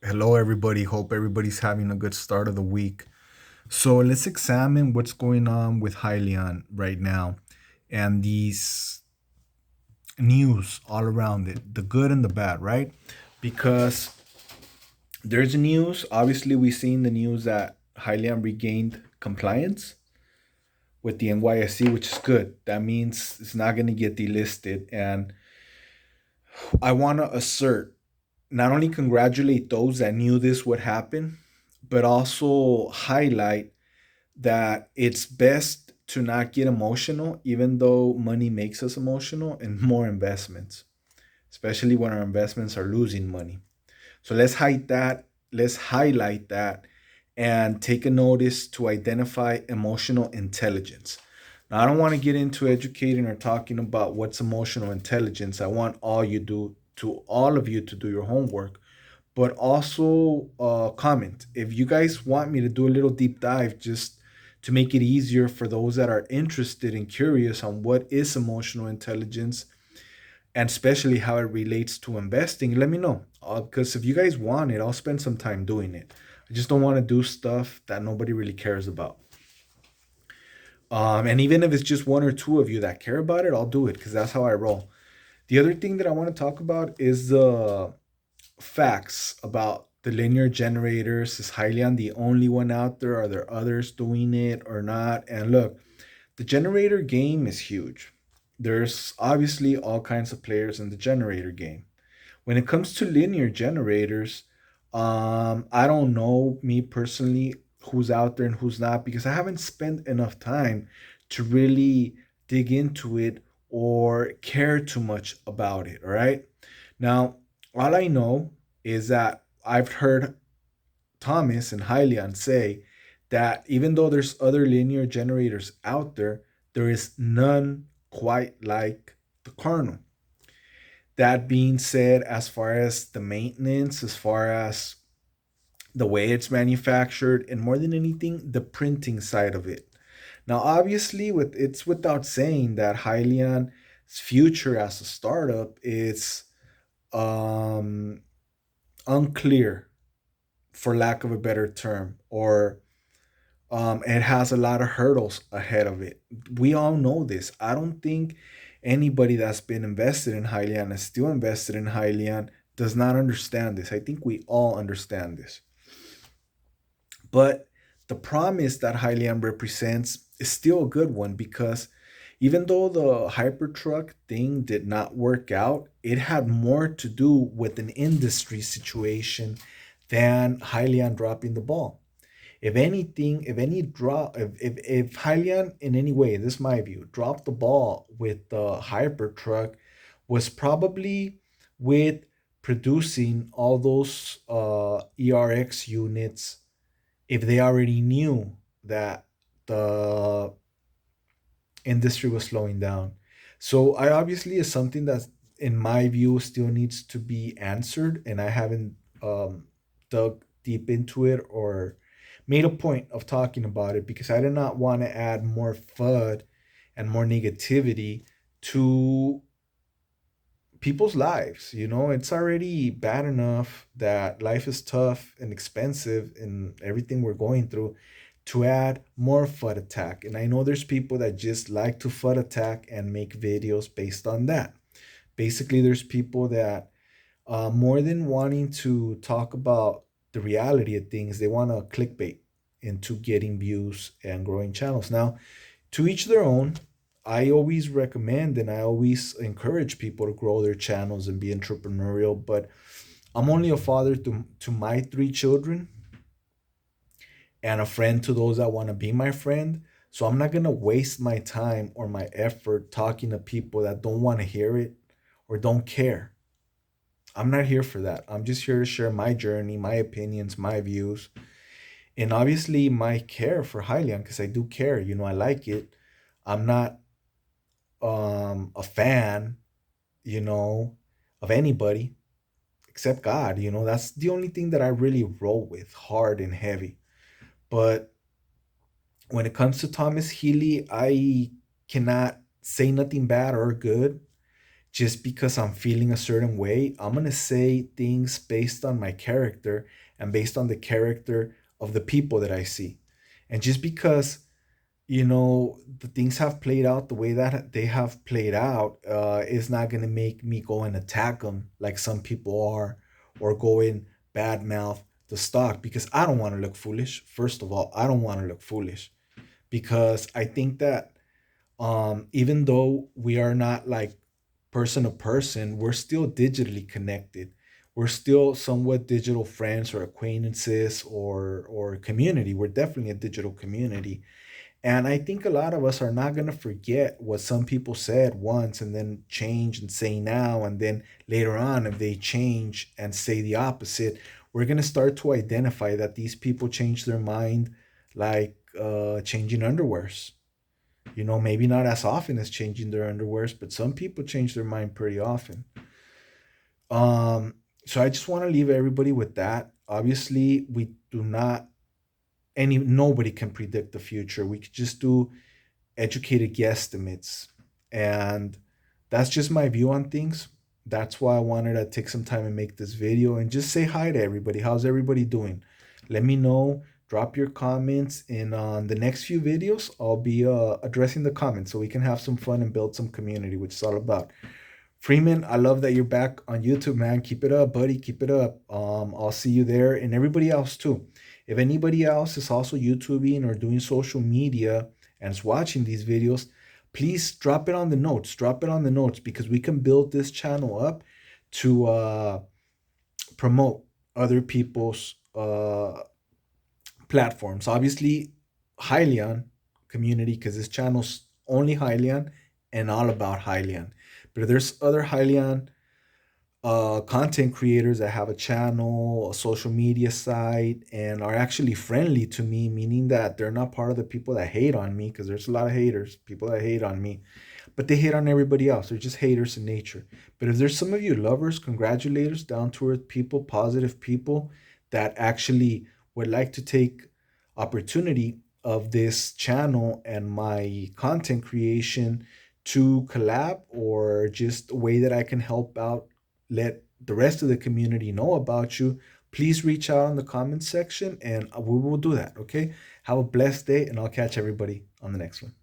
Hello, everybody. Hope everybody's having a good start of the week. So let's examine what's going on with Hyliion right now and these news all around it, the good and the bad, right? Because there's news. Obviously, we've seen the news that Hyliion regained compliance with the NYSE, which is good. That means it's not going to get delisted. And I want to assert, not only congratulate those that knew this would happen, but also highlight that it's best to not get emotional, even though money makes us emotional, and more investments, especially when our investments are losing money. So let's hide that, let's highlight that, and take a notice to identify emotional intelligence. Now, I don't want to get into educating or talking about what's emotional intelligence. I want all of you to do your homework, but also comment if you guys want me to do a little deep dive, just to make it easier for those that are interested and curious on what is emotional intelligence and especially how it relates to investing. Let me know, because if you guys want it, I'll spend some time doing it. I just don't want to do stuff that nobody really cares about. And even if it's just one or two of you that care about it, I'll do it because that's how I roll. The other thing that I want to talk about is the facts about the linear generators. Is Hyliion the only one out there? Are there others doing it or not? And look, the generator game is huge. There's obviously all kinds of players in the generator game. When it comes to linear generators, I don't know, me personally, who's out there and who's not, because I haven't spent enough time to really dig into it or care too much about it. All right. Now, all I know is that I've heard Thomas and Hyliion say that even though there's other linear generators out there, there is none quite like the kernel. That being said, as far as the maintenance, as far as the way it's manufactured, and more than anything, the printing side of it. Now, obviously, it's without saying that Hyliion's future as a startup is um, unclear, for lack of a better term, or it has a lot of hurdles ahead of it. We all know this. I don't think anybody that's been invested in Hyliion and still invested in Hyliion does not understand this. I think we all understand this. But the promise that Hyliion represents is still a good one because even though the Hypertruck thing did not work out, it had more to do with an industry situation than Hyliion dropping the ball. If anything, if Hyliion in any way, this is my view, dropped the ball with the Hypertruck, was probably with producing all those ERX units if they already knew that the industry was slowing down. So I obviously is something that, in my view, still needs to be answered, and I haven't dug deep into it or made a point of talking about it because I did not want to add more FUD and more negativity to people's lives. You know, it's already bad enough that life is tough and expensive and everything we're going through, to add more FUD attack. And I know there's people that just like to FUD attack and make videos based on that. Basically, there's people that, more than wanting to talk about the reality of things, they want to clickbait into getting views and growing channels. Now, to each their own. I always recommend and I always encourage people to grow their channels and be entrepreneurial, but I'm only a father to my three children and a friend to those that want to be my friend. So I'm not going to waste my time or my effort talking to people that don't want to hear it or don't care. I'm not here for that. I'm just here to share my journey, my opinions, my views, and obviously my care for Hyliion because I do care. You know, I like it. I'm not a fan, you know, of anybody except God. You know, that's the only thing that I really roll with hard and heavy. But when it comes to Thomas Healy, I cannot say nothing bad or good. just because I'm feeling a certain way. I'm going to say things based on my character and based on the character of the people that I see. And just because, the things have played out the way that they have played out, is not going to make me go and attack them like some people are, or go in bad mouth the stock, because I don't want to look foolish. First of all, I don't want to look foolish, because I think that, even though we are not like person to person, we're still digitally connected. We're still somewhat digital friends or acquaintances, or community. We're definitely a digital community. And I think a lot of us are not going to forget what some people said once and then change and say now. And then later on, if they change and say the opposite, we're going to start to identify that these people change their mind, like changing underwears. Maybe not as often as changing their underwears, but some people change their mind pretty often. Um, so I just want to leave everybody with that. Obviously, we do not nobody can predict the future. We could just do educated guesstimates. And that's just my view on things. That's why I wanted to take some time and make this video and just say hi to everybody. How's everybody doing? Let me know. Drop your comments. And on the next few videos, I'll be addressing the comments so we can have some fun and build some community, which is all about. Freeman, I love that you're back on YouTube, man. Keep it up, buddy. Keep it up. I'll see you there, and everybody else too. If anybody else is also YouTubing or doing social media and is watching these videos, please drop it on the notes. Drop it on the notes, because we can build this channel up to promote other people's platforms. Obviously, Hyliion community, because this channel's only Hyliion and all about Hyliion. But there's other Hyliion content creators that have a channel, a social media site, and are actually friendly to me, meaning that they're not part of the people that hate on me, because there's a lot of haters, people that hate on me, but they hate on everybody else. They're just haters in nature. But if there's some of you lovers, congratulators, down to earth people, positive people that actually would like to take opportunity of this channel and my content creation to collab, or just a way that I can help out, let the rest of the community know about you, please reach out in the comment section and we will do that. Okay. Have a blessed day, and I'll catch everybody on the next one.